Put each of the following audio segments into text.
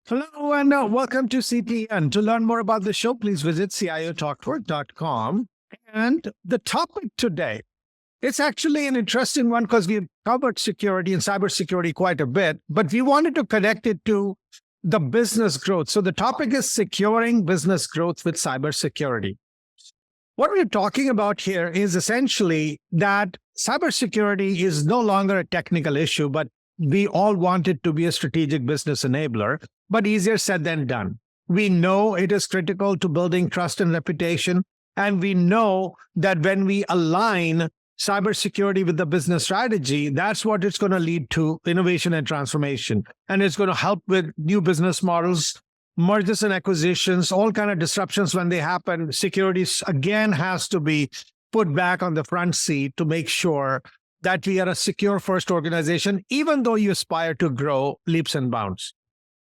Hello and welcome to CTN. To learn more about the show, please visit ciotalkwork.com. And the topic today, it's actually an interesting one because we've covered security and cybersecurity quite a bit, but we wanted to connect it to the business growth. So the topic is securing business growth with cybersecurity. What we're talking about here is essentially that cybersecurity is no longer a technical issue, but we all want it to be a strategic business enabler, but easier said than done. We know it is critical to building trust and reputation, and we know that when we align cybersecurity with the business strategy, that's what it's going to lead to innovation and transformation. And it's going to help with new business models, mergers and acquisitions, all kind of disruptions when they happen. Security again has to be put back on the front seat to make sure that we are a secure first organization, even though you aspire to grow leaps and bounds.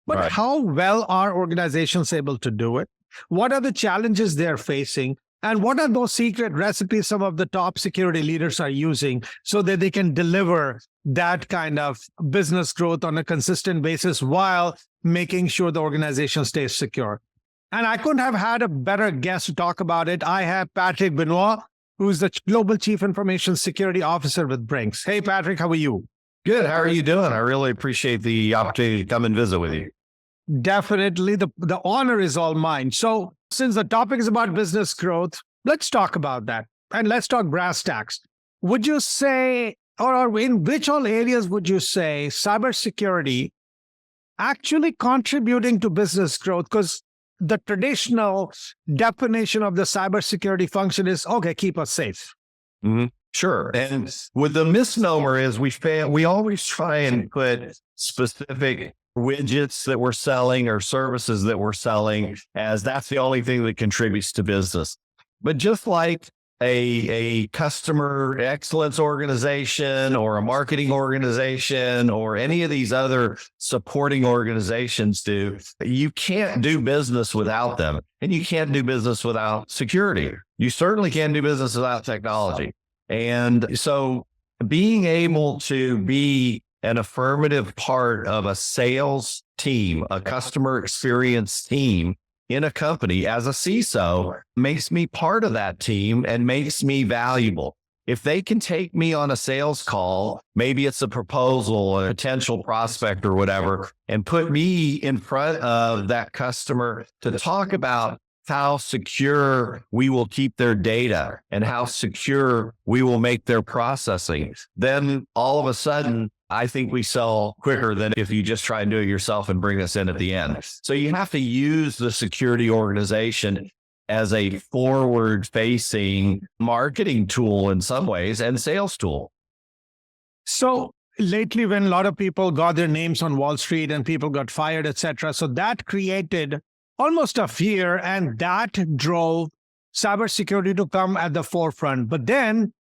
But Right. how well are organizations able to do it? What are the challenges they're facing? And what are those secret recipes some of the top security leaders are using so that they can deliver that kind of business growth on a consistent basis while making sure the organization stays secure? And I couldn't have had a better guest to talk about it. I have Patrick Benoit, who's the Global Chief Information Security Officer with Brink. Hey, Patrick, how are you? Good. How are you doing? I really appreciate the opportunity to come and visit with you. Definitely. The honor is all mine. So since the topic is about business growth, let's talk about that. And let's talk brass tacks. Would you say, or in which all areas would you say cybersecurity actually contributing to business growth? Because the traditional definition of the cybersecurity function is, okay, keep us safe. Sure. And with the misnomer is we always try and put specific widgets that we're selling or services that we're selling as that's the only thing that contributes to business. But just like a customer excellence organization or a marketing organization or any of these other supporting organizations do, you can't do business without them. And you can't do business without security. You certainly can't do business without technology. And so being able to be an affirmative part of a sales team, a customer experience team in a company as a CISO makes me part of that team and makes me valuable. If they can take me on a sales call, maybe it's a proposal, a potential prospect or whatever, and put me in front of that customer to talk about how secure we will keep their data and how secure we will make their processing, then all of a sudden, I think we sell quicker than if you just try and do it yourself and bring us in at the end. So you have to use the security organization as a forward-facing marketing tool in some ways and sales tool. So lately, when a lot of people got their names on Wall Street and people got fired, etc., so that created almost a fear, and that drove cybersecurity to come at the forefront. But then,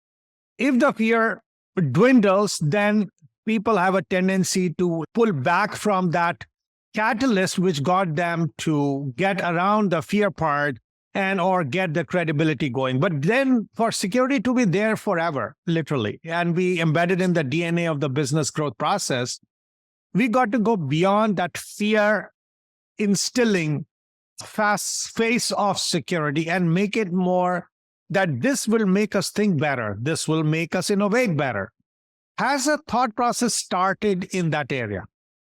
if the fear dwindles, then people have a tendency to pull back from that catalyst, which got them to get around the fear part and or get the credibility going. But then for security to be there forever, literally, and be embedded in the DNA of the business growth process, we got to go beyond that fear instilling face of security and make it more that this will make us think better. This will make us innovate better. Has a thought process started in that area?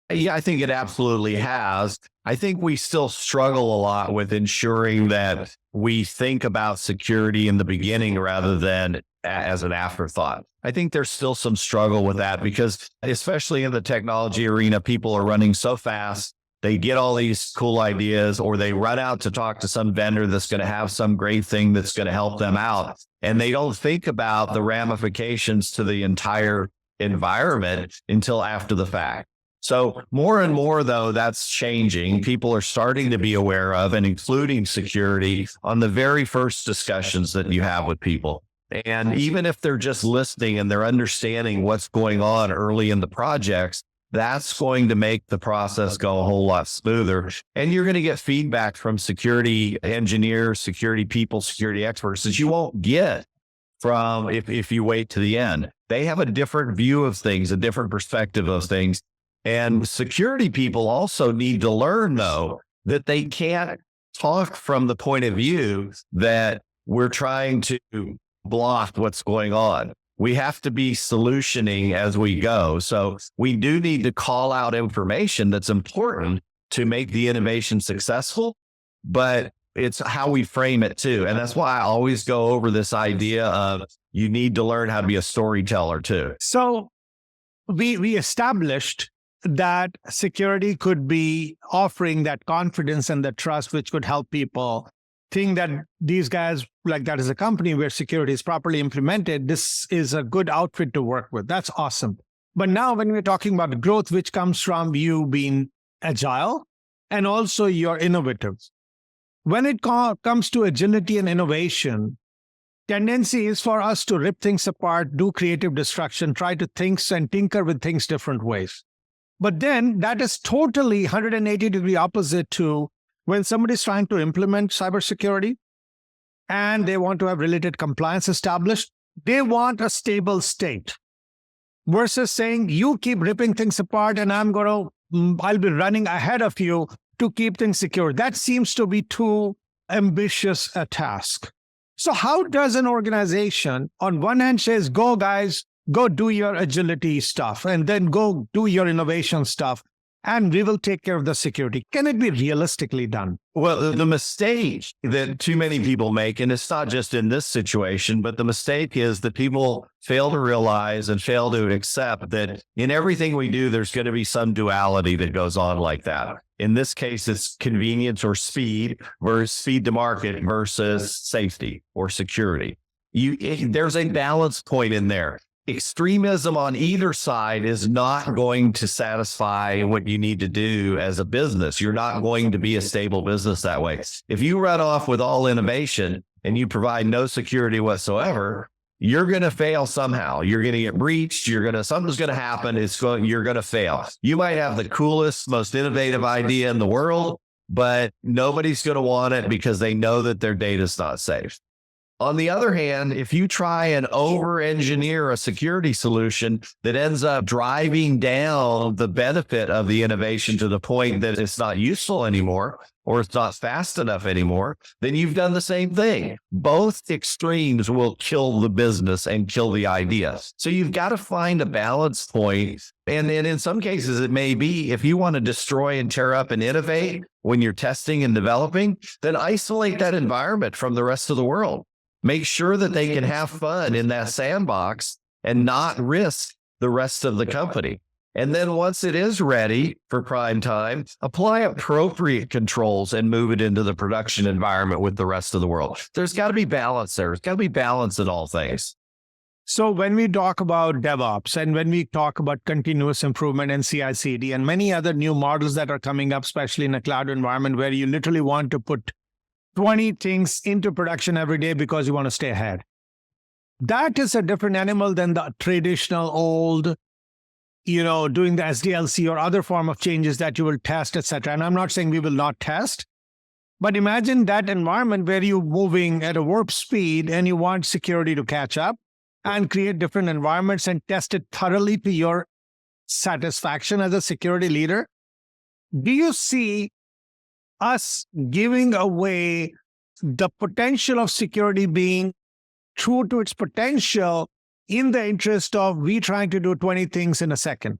Yeah, I think it absolutely has. I think we still struggle a lot with ensuring that we think about security in the beginning rather than as an afterthought. I think there's still some struggle with that because especially in the technology arena, people are running so fast. They get all these cool ideas or they run out to talk to some vendor that's going to have some great thing that's going to help them out. And they don't think about the ramifications to the entire environment until after the fact. So more and more, though, that's changing. People are starting to be aware of and including security on the very first discussions that you have with people. And even if they're just listening and they're understanding what's going on early in the projects, that's going to make the process go a whole lot smoother. And you're going to get feedback from security engineers, security people, security experts that you won't get from if you wait to the end. They have a different view of things, a different perspective of things. And security people also need to learn, though, that they can't talk from the point of view that we're trying to block what's going on. We have to be solutioning as we go. So we do need to call out information that's important to make the innovation successful, but it's how we frame it too. And that's why I always go over this idea of you need to learn how to be a storyteller too. So we established that security could be offering that confidence and the trust, which could help people think that these guys, like that is a company where security is properly implemented, this is a good outfit to work with. That's awesome. But now when we're talking about growth, which comes from you being agile and also you're innovative. When it comes to agility and innovation, tendency is for us to rip things apart, do creative destruction, try to think and tinker with things different ways. But then that is totally 180-degree opposite to when somebody's trying to implement cybersecurity and they want to have related compliance established, they want a stable state versus saying, you keep ripping things apart and I'll be running ahead of you to keep things secure. That seems to be too ambitious a task. So how does an organization on one hand says, go guys, go do your agility stuff and then go do your innovation stuff and we will take care of the security. Can it be realistically done? Well, the mistake that too many people make, and it's not just in this situation, but the mistake is that people fail to realize and fail to accept that in everything we do, there's going to be some duality that goes on like that. In this case, it's convenience or speed versus speed to market versus safety or security. There's a balance point in there. Extremism on either side is not going to satisfy what you need to do as a business. You're not going to be a stable business that way. If you run off with all innovation and you provide no security whatsoever, you're going to fail somehow. You're going to get breached. Something's going to happen. You're going to fail. You might have the coolest, most innovative idea in the world, but nobody's going to want it because they know that their data's not safe. On the other hand, if you try and over-engineer a security solution that ends up driving down the benefit of the innovation to the point that it's not useful anymore, or it's not fast enough anymore, then you've done the same thing. Both extremes will kill the business and kill the idea. So you've got to find a balance point. And then in some cases, it may be if you want to destroy and tear up and innovate when you're testing and developing, then isolate that environment from the rest of the world. Make sure that they can have fun in that sandbox and not risk the rest of the company. And then once it is ready for prime time, apply appropriate controls and move it into the production environment with the rest of the world. There's got to be balance there. There's got to be balance in all things. So when we talk about DevOps and when we talk about continuous improvement and CI/CD and many other new models that are coming up, especially in a cloud environment where you literally want to put 20 things into production every day because you want to stay ahead. That is a different animal than the traditional old, doing the SDLC or other form of changes that you will test, etc. And I'm not saying we will not test, but imagine that environment where you're moving at a warp speed and you want security to catch up and create different environments and test it thoroughly to your satisfaction as a security leader. Do you see us giving away the potential of security being true to its potential in the interest of we trying to do 20 things in a second?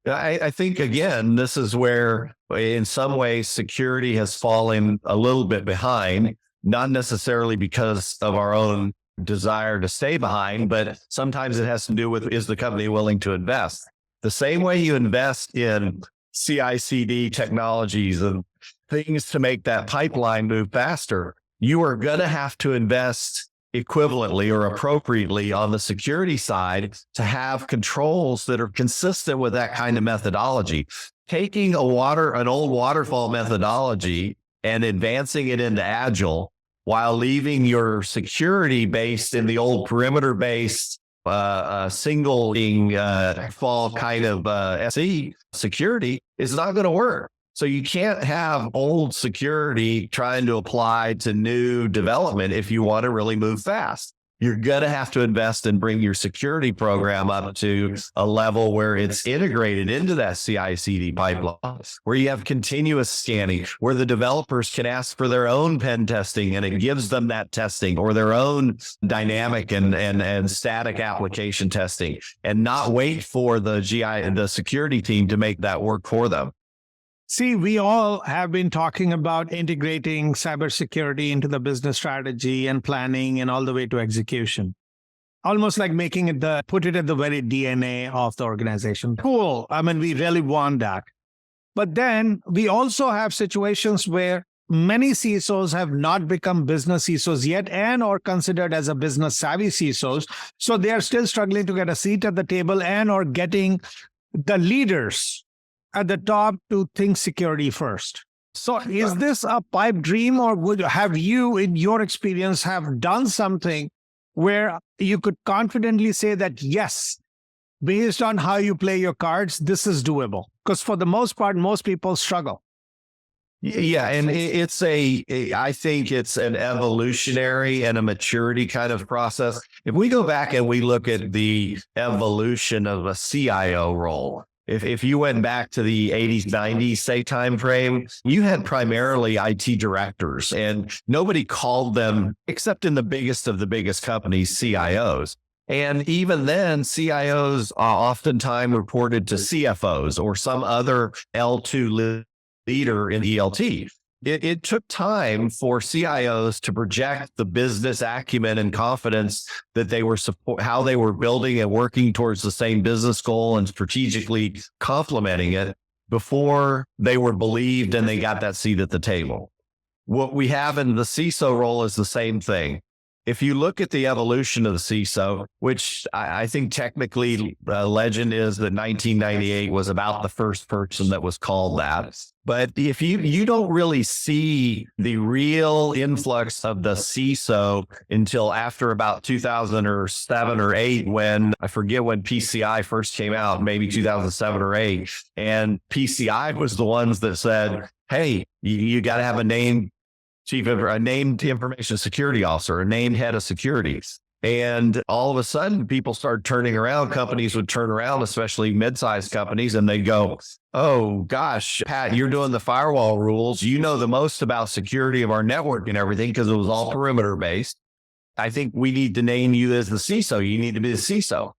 I think, again, this is where in some ways security has fallen a little bit behind, not necessarily because of our own desire to stay behind, but sometimes it has to do with, is the company willing to invest? The same way you invest in CI/CD technologies and things to make that pipeline move faster, you are going to have to invest equivalently or appropriately on the security side to have controls that are consistent with that kind of methodology. Taking an old waterfall methodology and advancing it into Agile while leaving your security based in the old perimeter-based single fall kind of SE security is not going to work. So you can't have old security trying to apply to new development if you want to really move fast. you're going to have to invest and bring your security program up to a level where it's integrated into that CI/CD pipeline, where you have continuous scanning, where the developers can ask for their own pen testing and it gives them that testing, or their own dynamic and static application testing, and not wait for the security team to make that work for them. See, we all have been talking about integrating cybersecurity into the business strategy and planning and all the way to execution. Almost like making it put it at the very DNA of the organization. Cool. I mean, we really want that. But then we also have situations where many CISOs have not become business CISOs yet and or considered as a business savvy CISOs. So they are still struggling to get a seat at the table and or getting the leaders at the top to think security first. So is this a pipe dream, or have you, in your experience, have done something where you could confidently say that, yes, based on how you play your cards, this is doable? Because for the most part, most people struggle. Yeah, and I think it's an evolutionary and a maturity kind of process. If we go back and we look at the evolution of a CIO role, if you went back to the 80s, 90s, say, time frame, you had primarily IT directors, and nobody called them, except in the biggest of the biggest companies, CIOs. And even then, CIOs oftentimes reported to CFOs or some other L2 leader in ELT. It took time for CIOs to project the business acumen and confidence that they were how they were building and working towards the same business goal and strategically complementing it before they were believed and they got that seat at the table. What we have in the CISO role is the same thing. If you look at the evolution of the CISO, which I think technically legend is that 1998 was about the first person that was called that. But if you don't really see the real influx of the CISO until after about 2007 or 8, when I forget when PCI first came out, maybe 2007 or 8. And PCI was the ones that said, hey, you got to have a named information security officer, a named head of security. And all of a sudden, people started turning around. Companies would turn around, especially mid-sized companies, and they'd go, oh, gosh, Pat, you're doing the firewall rules. You know the most about security of our network and everything because it was all perimeter based. I think we need to name you as the CISO. You need to be the CISO.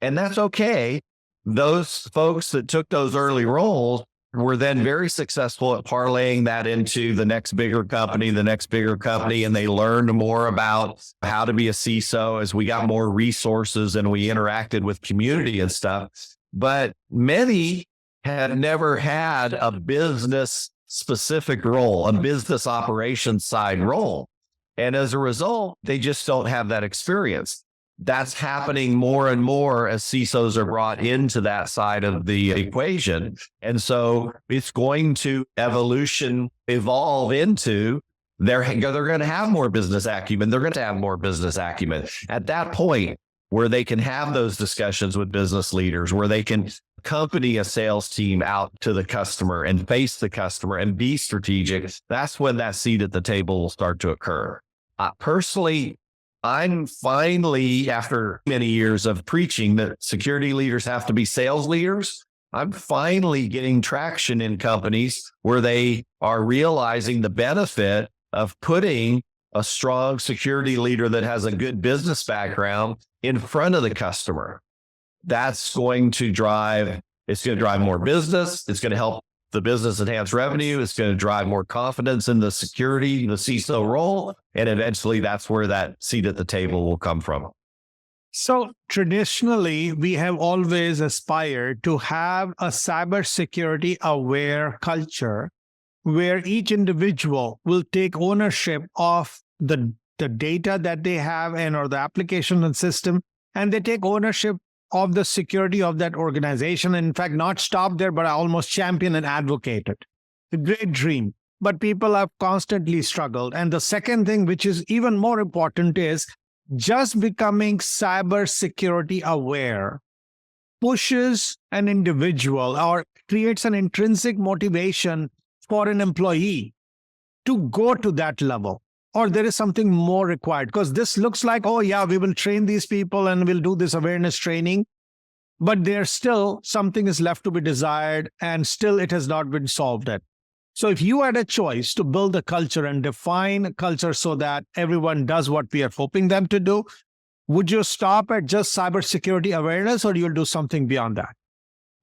And that's okay. Those folks that took those early roles were then very successful at parlaying that into the next bigger company, and they learned more about how to be a CISO as we got more resources and we interacted with community and stuff. But many had never had a business specific role, a business operations side role. And as a result, they just don't have that experience. That's happening more and more as CISOs are brought into that side of the equation. And so it's going to evolve into they're going to have more business acumen. They're going to have more business acumen at that point where they can have those discussions with business leaders, where they can accompany a sales team out to the customer and face the customer and be strategic. That's when that seat at the table will start to occur. Personally, I'm finally, after many years of preaching that security leaders have to be sales leaders, I'm finally getting traction in companies where they are realizing the benefit of putting a strong security leader that has a good business background in front of the customer. That's going to drive more business. It's going to help the business enhance revenue. It's going to drive more confidence in the security, the CISO role. And eventually that's where that seat at the table will come from. So traditionally, we have always aspired to have a cybersecurity aware culture where each individual will take ownership of the data that they have or the application and system, and they take ownership of the security of that organization. In fact, not stop there, but almost champion and advocate it. A great dream. But people have constantly struggled. And the second thing, which is even more important, is just becoming cybersecurity aware pushes an individual or creates an intrinsic motivation for an employee to go to that level or there is something more required? Because this looks like, oh yeah, we will train these people and we'll do this awareness training, but there's still something is left to be desired and still it has not been solved yet. So if you had a choice to build a culture and define a culture so that everyone does what we are hoping them to do, would you stop at just cybersecurity awareness or you'll do something beyond that?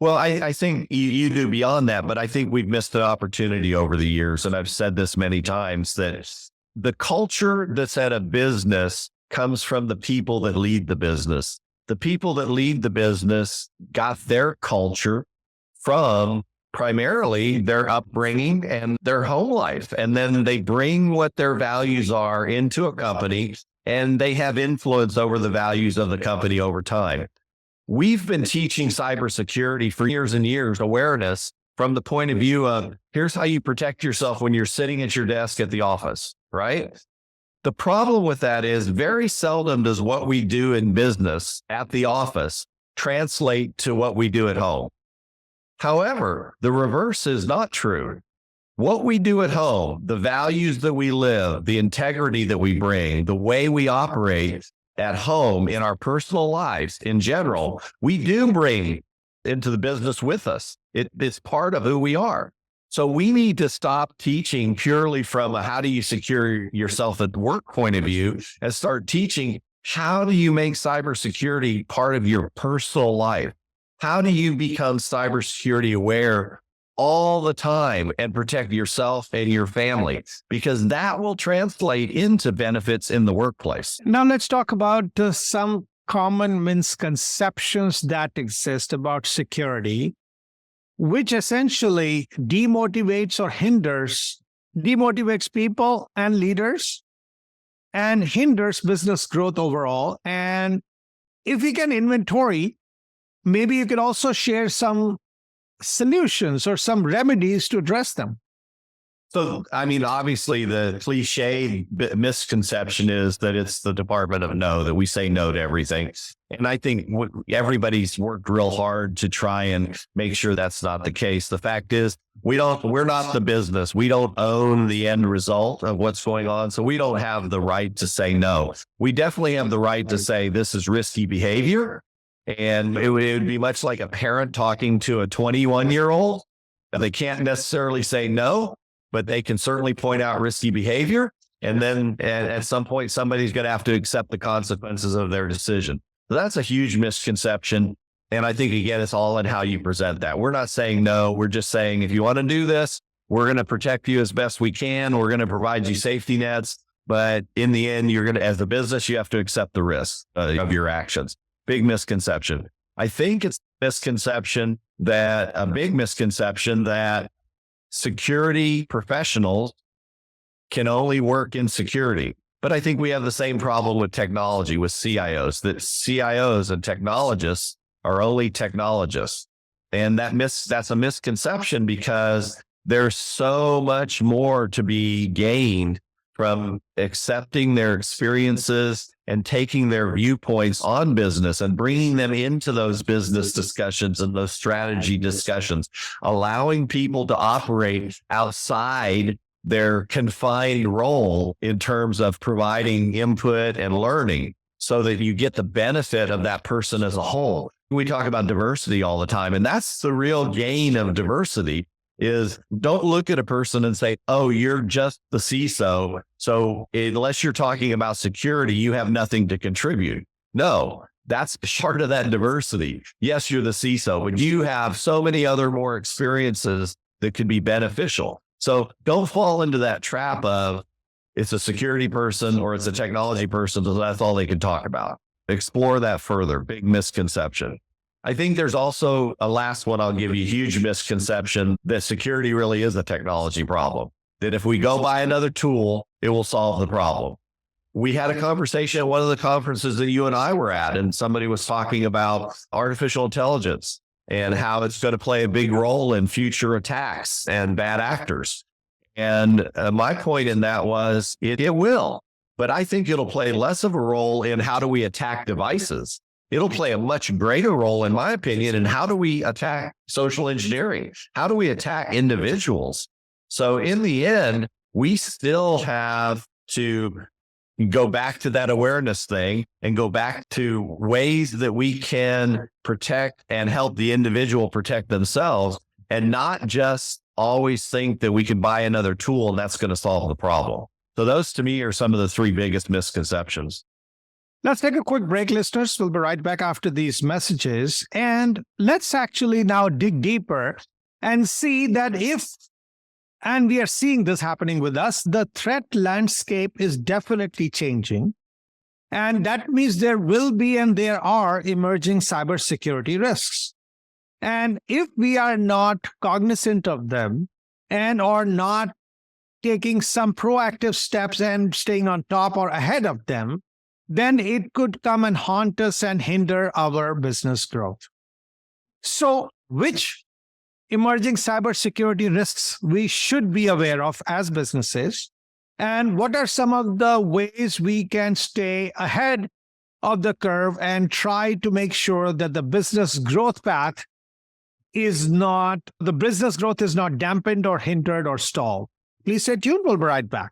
Well, I think you do beyond that, but I think we've missed an opportunity over the years. And I've said this many times that the culture that's at a business comes from the people that lead the business. The people that lead the business got their culture from primarily their upbringing and their home life. And then they bring what their values are into a company and they have influence over the values of the company over time. We've been teaching cybersecurity for years and years, awareness from the point of view of here's how you protect yourself when you're sitting at your desk at the office, right? The problem with that is very seldom does what we do in business at the office translate to what we do at home. However, the reverse is not true. What we do at home, the values that we live, the integrity that we bring, the way we operate at home in our personal lives in general, we do bring into the business with us. It's part of who we are. So we need to stop teaching purely from a how do you secure yourself at work point of view and start teaching how do you make cybersecurity part of your personal life? How do you become cybersecurity aware all the time and protect yourself and your family? Because that will translate into benefits in the workplace. Now let's talk about some common misconceptions that exist about security, which essentially demotivates or demotivates people and leaders and hinders business growth overall. And if we can inventory, maybe you could also share some solutions or some remedies to address them. So, I mean, obviously the cliche misconception is that it's the department of no, that we say no to everything. And I think everybody's worked real hard to try and make sure that's not the case. The fact is we're not the business. We don't own the end result of what's going on. So we don't have the right to say no. We definitely have the right to say this is risky behavior. And it would be much like a parent talking to a 21-year-old. They can't necessarily say no, but they can certainly point out risky behavior. And then at some point, somebody's going to have to accept the consequences of their decision. So that's a huge misconception. And I think, again, it's all in how you present that. We're not saying no. We're just saying, if you want to do this, we're going to protect you as best we can. We're going to provide you safety nets. But in the end, you're going to, as a business, you have to accept the risk of your actions. Big misconception. I think it's a big misconception that security professionals can only work in security. But I think we have the same problem with technology, with CIOs, that CIOs and technologists are only technologists. And that's a misconception because there's so much more to be gained from accepting their experiences and taking their viewpoints on business and bringing them into those business discussions and those strategy discussions, allowing people to operate outside their confined role in terms of providing input and learning so that you get the benefit of that person as a whole. We talk about diversity all the time, and that's the real gain of diversity. Is don't look at a person and say, oh, you're just the CISO. So unless you're talking about security, you have nothing to contribute. No, that's part of that diversity. Yes, you're the CISO, but you have so many other more experiences that could be beneficial. So don't fall into that trap of it's a security person or it's a technology person. So that's all they can talk about. Explore that further. Big misconception. I think there's also a last one I'll give you, huge misconception that security really is a technology problem. That if we go buy another tool, it will solve the problem. We had a conversation at one of the conferences that you and I were at, and somebody was talking about artificial intelligence and how it's going to play a big role in future attacks and bad actors. And my point in that was it will, but I think it'll play less of a role in how do we attack devices. It'll play a much greater role, in my opinion, in how do we attack social engineering? How do we attack individuals? So in the end, we still have to go back to that awareness thing and go back to ways that we can protect and help the individual protect themselves, and not just always think that we can buy another tool and that's going to solve the problem. So those to me are some of the three biggest misconceptions. Let's take a quick break, listeners. We'll be right back after these messages. And let's actually now dig deeper and see that and we are seeing this happening with us, the threat landscape is definitely changing. And that means there will be and there are emerging cybersecurity risks. And if we are not cognizant of them and are not taking some proactive steps and staying on top or ahead of them, then it could come and haunt us and hinder our business growth. So, which emerging cybersecurity risks we should be aware of as businesses, and what are some of the ways we can stay ahead of the curve and try to make sure that the business growth is not dampened or hindered or stalled? Please stay tuned. We'll be right back.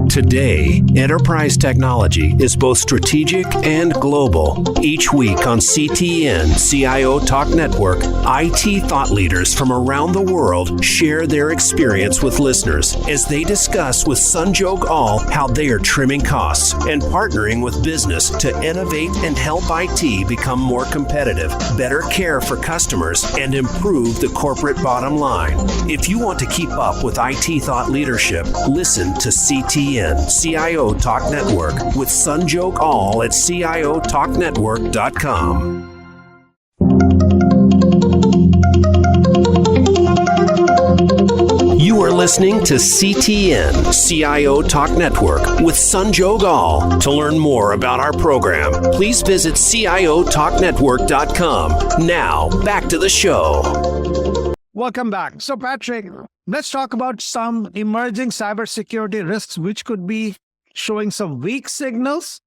Today, enterprise technology is both strategic and global. Each week on CTN CIO Talk Network, IT thought leaders from around the world share their experience with listeners as they discuss with Sanjog Aul how they are trimming costs and partnering with business to innovate and help IT become more competitive, better care for customers, and improve the corporate bottom line. If you want to keep up with IT thought leadership, listen to CTN CIO Talk Network with Sanjog Aul at CIOTalkNetwork.com. You are listening to CTN CIO Talk Network with Sanjog Aul. To learn more about our program, please visit CIOTalkNetwork.com. Now, back to the show. Welcome back. So, Patrick, let's talk about some emerging cybersecurity risks which could be showing some weak signals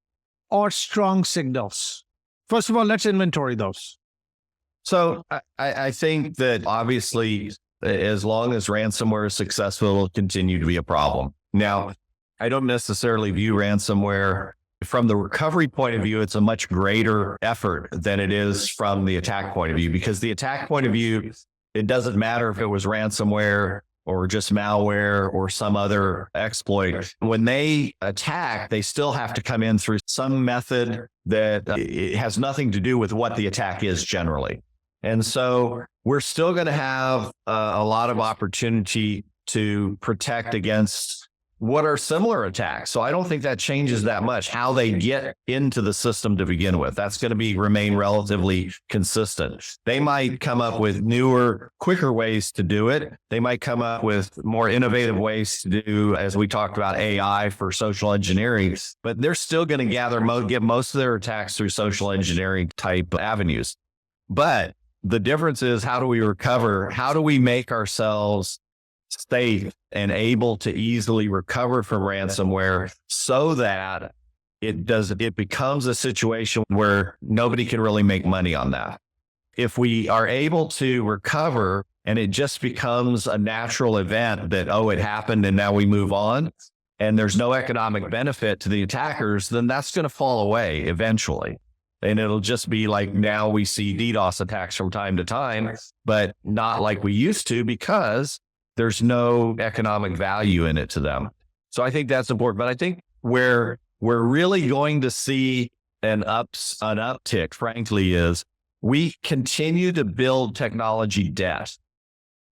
or strong signals. First of all, let's inventory those. So I think that obviously, as long as ransomware is successful, it'll continue to be a problem. Now, I don't necessarily view ransomware from the recovery point of view. It's a much greater effort than it is from the attack point of view, because the attack point of view, it doesn't matter if it was ransomware or just malware or some other exploit. When they attack, they still have to come in through some method that it has nothing to do with what the attack is generally. And so we're still going to have a lot of opportunity to protect against what are similar attacks. So I don't think that changes that much how they get into the system to begin with. That's going to remain relatively consistent. They might come up with newer, quicker ways to do it. They might come up with more innovative ways to do, as we talked about, AI for social engineering, but they're still going to get most of their attacks through social engineering type avenues. But the difference is, how do we recover? How do we make ourselves safe and able to easily recover from ransomware so that it becomes a situation where nobody can really make money on that? If we are able to recover and it just becomes a natural event that, oh, it happened and now we move on, and there's no economic benefit to the attackers, then that's going to fall away eventually. And it'll just be like, now we see DDoS attacks from time to time, but not like we used to, because there's no economic value in it to them. So I think that's important. But I think where we're really going to see an uptick, frankly, is we continue to build technology debt.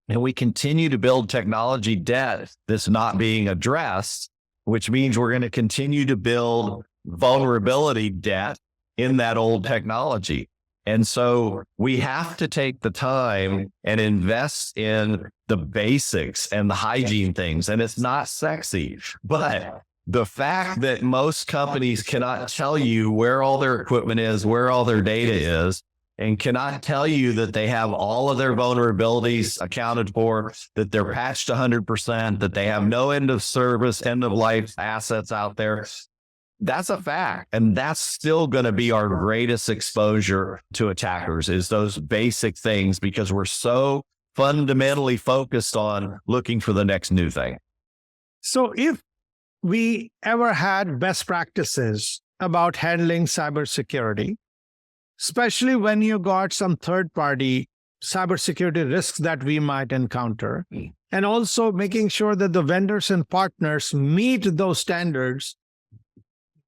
And we continue to build technology debt that's not being addressed, which means we're going to continue to build vulnerability debt in that old technology. And so we have to take the time and invest in the basics and the hygiene things. And it's not sexy, but the fact that most companies cannot tell you where all their equipment is, where all their data is, and cannot tell you that they have all of their vulnerabilities accounted for, that they're patched 100%, that they have no end of service, end of life assets out there. That's a fact. And that's still going to be our greatest exposure to attackers is those basic things because we're so fundamentally focused on looking for the next new thing. So if we ever had best practices about handling cybersecurity, especially when you got some third-party cybersecurity risks that we might encounter, and also making sure that the vendors and partners meet those standards,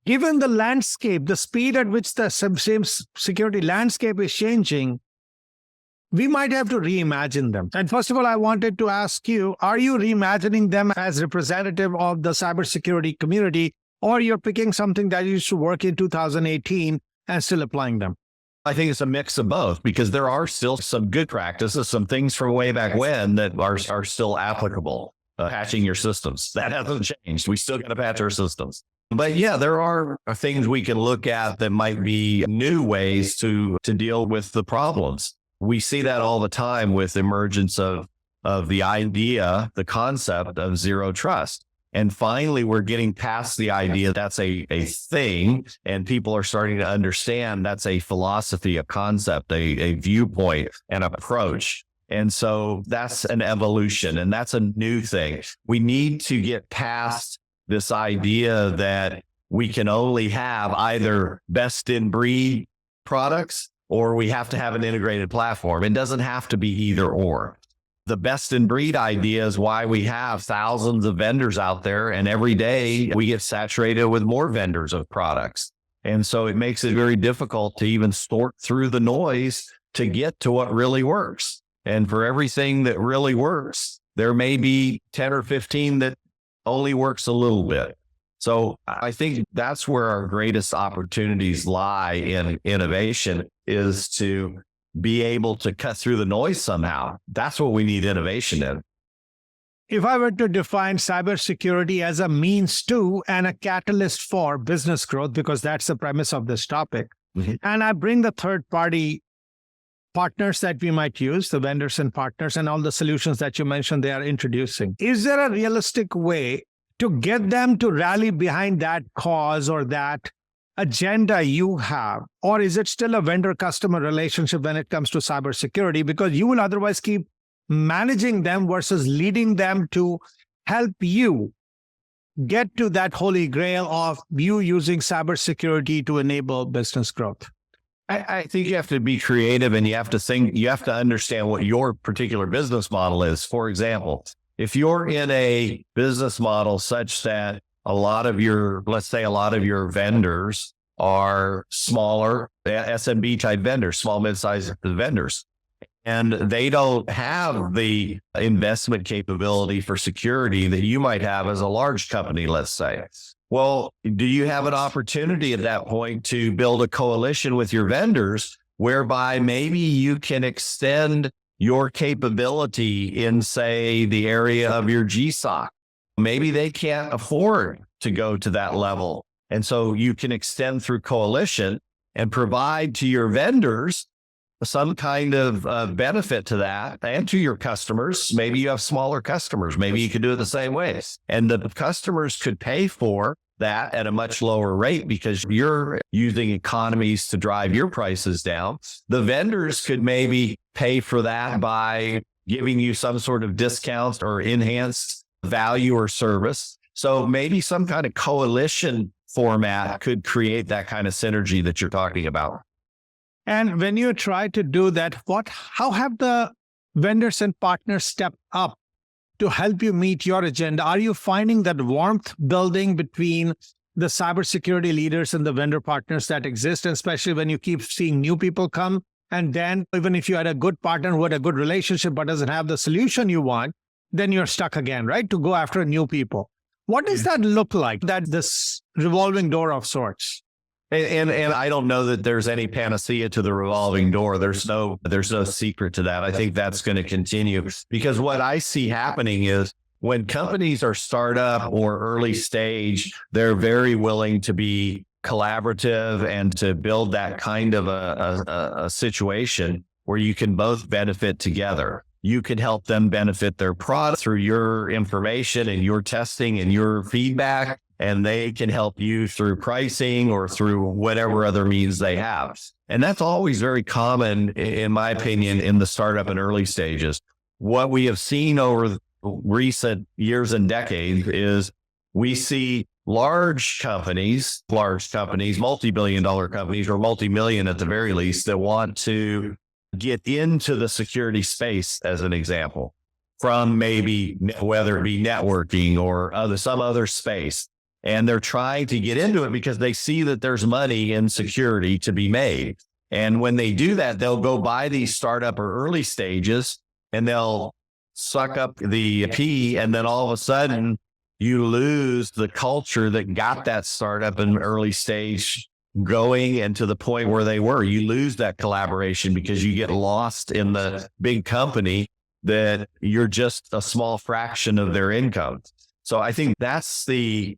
given the landscape, the speed at which the same security landscape is changing, we might have to reimagine them. And first of all, I wanted to ask you, are you reimagining them as representative of the cybersecurity community, or you're picking something that used to work in 2018 and still applying them? I think it's a mix of both because there are still some good practices, some things from way back when that are still applicable. Patching your systems, that hasn't changed. We still got to patch our systems. But yeah, there are things we can look at that might be new ways to deal with the problems. We see that all the time with emergence of the idea, the concept of zero trust. And finally, we're getting past the idea that's a thing, and people are starting to understand that's a philosophy, a concept, a viewpoint, an approach. And so that's an evolution, and that's a new thing. We need to get past this idea that we can only have either best in breed products or we have to have an integrated platform. It doesn't have to be either or. The best in breed idea is why we have thousands of vendors out there, and every day we get saturated with more vendors of products. And so it makes it very difficult to even sort through the noise to get to what really works. And for everything that really works, there may be 10 or 15 that only works a little bit. So I think that's where our greatest opportunities lie in innovation, is to be able to cut through the noise somehow. That's what we need innovation in. If I were to define cybersecurity as a means to and a catalyst for business growth, because that's the premise of this topic, and I bring the third-party partners that we might use, the vendors and partners, and all the solutions that you mentioned they are introducing, is there a realistic way to get them to rally behind that cause or that agenda you have? Or is it still a vendor-customer relationship when it comes to cybersecurity? Because you will otherwise keep managing them versus leading them to help you get to that holy grail of you using cybersecurity to enable business growth. I think you have to be creative, and you have to understand what your particular business model is. For example, if you're in a business model such that let's say a lot of your vendors are smaller SMB type vendors, small, mid-sized vendors, and they don't have the investment capability for security that you might have as a large company, let's say. Well, do you have an opportunity at that point to build a coalition with your vendors whereby maybe you can extend your capability in, say, the area of your GSOC? Maybe they can't afford to go to that level. And so you can extend through coalition and provide to your vendors some kind of benefit to that, and to your customers. Maybe you have smaller customers. Maybe you could do it the same way. And the customers could pay for that at a much lower rate because you're using economies to drive your prices down. The vendors could maybe pay for that by giving you some sort of discounts or enhanced value or service. So maybe some kind of coalition format could create that kind of synergy that you're talking about. And when you try to do that, how have the vendors and partners stepped up to help you meet your agenda? Are you finding that warmth building between the cybersecurity leaders and the vendor partners that exist, and especially when you keep seeing new people come? And then even if you had a good partner who had a good relationship but doesn't have the solution you want, then you're stuck again, right? To go after new people. What does that look like? That this revolving door of sorts? And I don't know that there's any panacea to the revolving door. There's no secret to that. I think that's going to continue, because what I see happening is when companies are startup or early stage, they're very willing to be collaborative and to build that kind of a situation where you can both benefit together. You can help them benefit their product through your information and your testing and your feedback. and they can help you through pricing or through whatever other means they have. And that's always very common, in my opinion, in the startup and early stages. What we have seen over recent years and decades is we see large companies, multi-billion-dollar companies, or multi-million at the very least, that want to get into the security space, as an example, from maybe whether it be networking or some other space. And they're trying to get into it because they see that there's money in security to be made. And when they do that, they'll go buy these startup or early stages and they'll suck up the P. And then all of a sudden you lose the culture that got that startup and early stage going, and to the point where they were. You lose that collaboration because you get lost in the big company that you're just a small fraction of their income. So I think that's the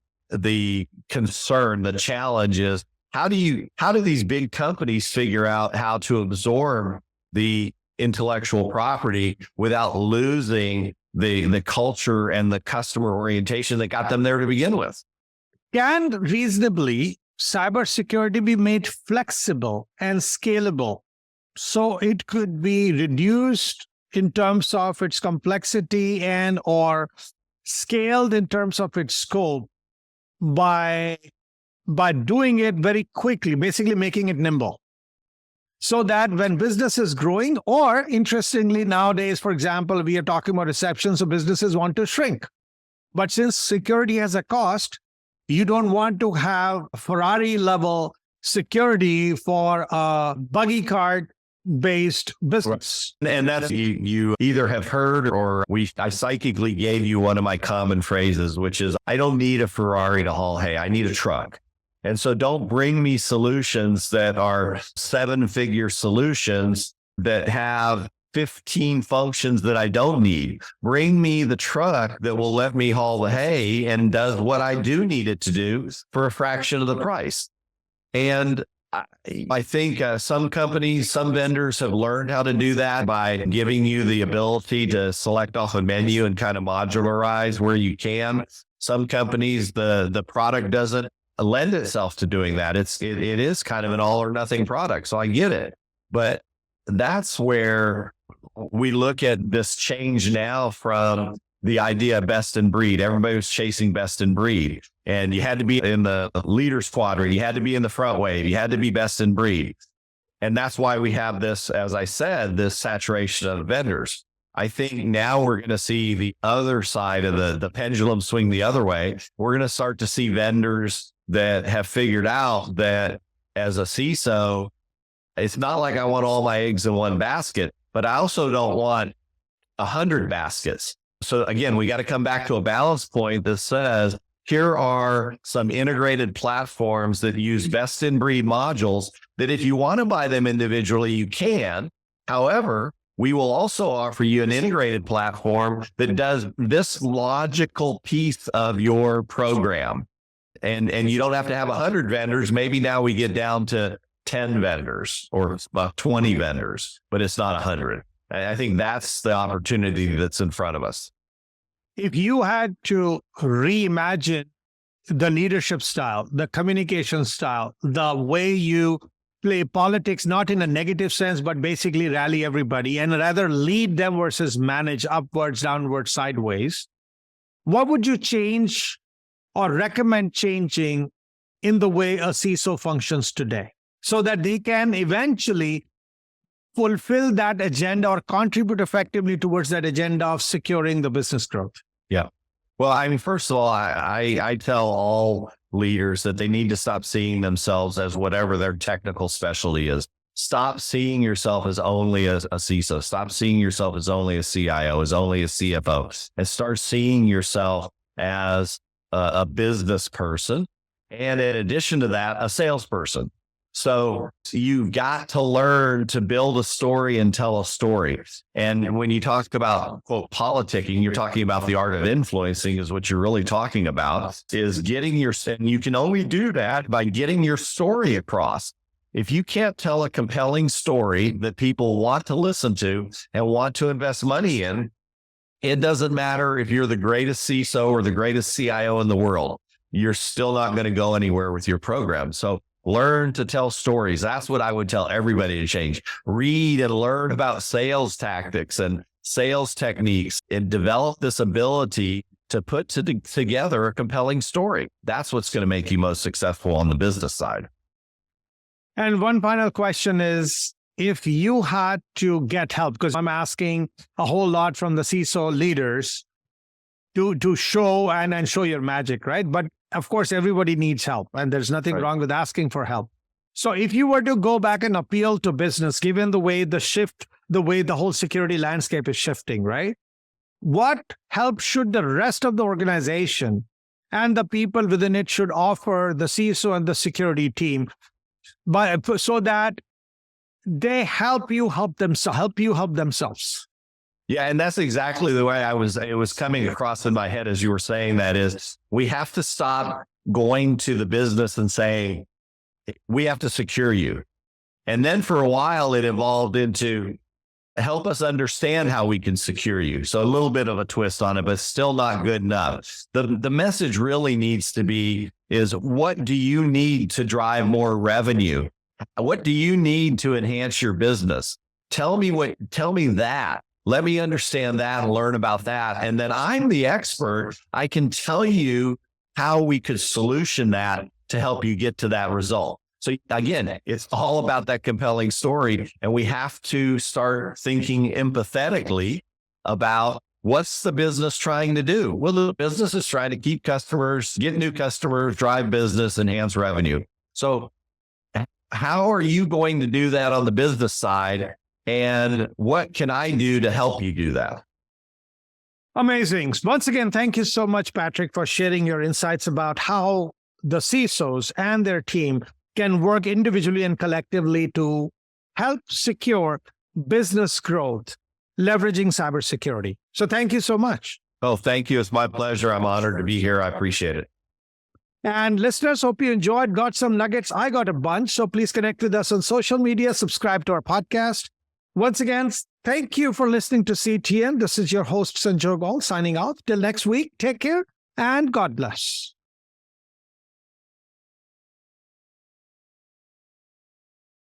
concern. The challenge is, how do these big companies figure out how to absorb the intellectual property without losing the culture and the customer orientation that got them there to begin with? Can reasonably cybersecurity be made flexible and scalable so it could be reduced in terms of its complexity and or scaled in terms of its scope by doing it very quickly, basically making it nimble? So that when business is growing, or interestingly nowadays, for example, we are talking about reception, so businesses want to shrink. But since security has a cost, you don't want to have Ferrari level security for a buggy cart based business. And that's, you either have heard or I psychically gave you one of my common phrases, which is, I don't need a Ferrari to haul hay, I need a truck. And so don't bring me solutions that are 7-figure solutions that have 15 functions that I don't need. Bring me the truck that will let me haul the hay and does what I do need it to do for a fraction of the price. And I think some companies, some vendors have learned how to do that by giving you the ability to select off a menu and kind of modularize where you can. Some companies, the product doesn't lend itself to doing that. It is kind of an all or nothing product. So I get it. But that's where we look at this change now from the idea of best in breed. Everybody was chasing best in breed, and you had to be in the leaders quadrant. You had to be in the front wave. You had to be best in breed. And that's why we have this, as I said, this saturation of vendors. I think now we're going to see the other side of the pendulum swing the other way. We're going to start to see vendors that have figured out that as a CISO, it's not like I want all my eggs in one basket, but I also don't want 100 baskets. So again, we got to come back to a balance point that says, here are some integrated platforms that use best in breed modules that if you want to buy them individually, you can. However, we will also offer you an integrated platform that does this logical piece of your program. And you don't have to have 100 vendors. Maybe now we get down to 10 vendors or 20 vendors, but it's not 100. I think that's the opportunity that's in front of us. If you had to reimagine the leadership style, the communication style, the way you play politics, not in a negative sense, but basically rally everybody and rather lead them versus manage upwards, downwards, sideways, what would you change or recommend changing in the way a CISO functions today so that they can eventually fulfill that agenda or contribute effectively towards that agenda of securing the business growth? Yeah. Well, I mean, first of all, I tell all leaders that they need to stop seeing themselves as whatever their technical specialty is. Stop seeing yourself as only a CISO. Stop seeing yourself as only a CIO, as only a CFO, and start seeing yourself as a business person. And in addition to that, a salesperson. So you've got to learn to build a story and tell a story. And when you talk about, quote, politicking, you're talking about the art of influencing is what you're really talking about, is getting and you can only do that by getting your story across. If you can't tell a compelling story that people want to listen to and want to invest money in, it doesn't matter if you're the greatest CISO or the greatest CIO in the world. you're still not going to go anywhere with your program. So learn to tell stories. That's what I would tell everybody to change. Read and learn about sales tactics and sales techniques and develop this ability to put together a compelling story. That's what's going to make you most successful on the business side. And one final question is, if you had to get help, because I'm asking a whole lot from the CISO leaders to show and show your magic, right? But of course, everybody needs help, and there's nothing wrong with asking for help. So if you were to go back and appeal to business, given the way the whole security landscape is shifting, right? What help should the rest of the organization and the people within it should offer the CISO and the security team so that they help you help themselves? Yeah, and that's exactly the way it was coming across in my head as you were saying that is, we have to stop going to the business and saying, we have to secure you. And then for a while, it evolved into help us understand how we can secure you. So a little bit of a twist on it, but still not good enough. The message really needs to be is, what do you need to drive more revenue? What do you need to enhance your business? Tell me that. Let me understand that and learn about that. And then I'm the expert. I can tell you how we could solution that to help you get to that result. So again, it's all about that compelling story. And we have to start thinking empathetically about what's the business trying to do? Well, the business is trying to keep customers, get new customers, drive business, enhance revenue. So how are you going to do that on the business side? And what can I do to help you do that? Amazing. Once again, thank you so much, Patrick, for sharing your insights about how the CISOs and their team can work individually and collectively to help secure business growth, leveraging cybersecurity. So thank you so much. Oh, thank you. It's my pleasure. I'm honored to be here. I appreciate it. And listeners, hope you enjoyed, got some nuggets. I got a bunch. So please connect with us on social media, subscribe to our podcast. Once again, thank you for listening to CTN. This is your host, Sanjog All, signing out. Till next week, take care and God bless.